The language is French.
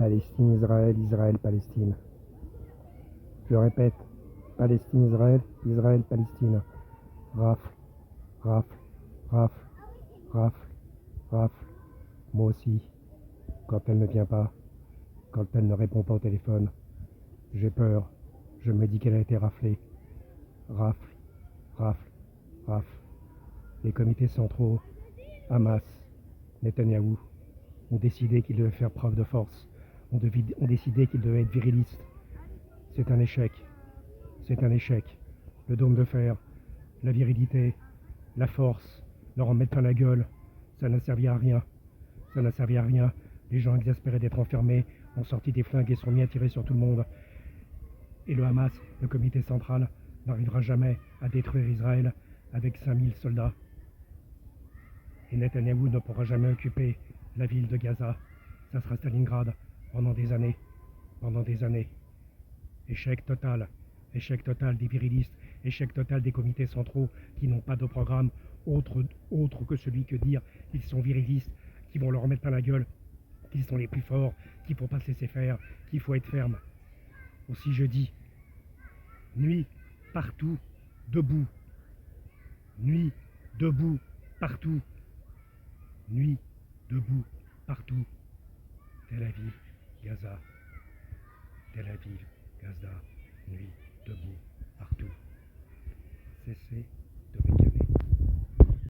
Palestine, Israël, Israël, Palestine. Je répète, Palestine, Israël, Israël, Palestine. Rafle, rafle, rafle, rafle, rafle. Moi aussi, quand elle ne vient pas, quand elle ne répond pas au téléphone, j'ai peur. Je me dis qu'elle a été raflée. Rafle, rafle, rafle. Les comités centraux, Hamas, Netanyahou, ont décidé qu'ils devaient faire preuve de force, ont décidé qu'ils devaient être virilistes. C'est un échec. C'est un échec. Le dôme de fer, la virilité, la force, leur en mettre plein la gueule, ça n'a servi à rien. Ça n'a servi à rien. Les gens exaspérés d'être enfermés ont sorti des flingues et sont mis à tirer sur tout le monde. Et le Hamas, le comité central, n'arrivera jamais à détruire Israël avec 5000 soldats. Et Netanyahou ne pourra jamais occuper la ville de Gaza. Ça sera Stalingrad pendant des années. Pendant des années. Échec total. Échec total des virilistes. Échec total des comités centraux qui n'ont pas de programme autre que celui que dire qu'ils sont virilistes, qu'ils vont leur remettre plein la gueule, qu'ils sont les plus forts, qu'il ne faut pas se laisser faire, qu'il faut être ferme. Aussi je dis, nuit, partout, debout. Nuit, debout, partout. Nuit, debout, partout. Tel Aviv, Gaza. Tel Aviv, Gaza. Nuit, debout, partout. Cessez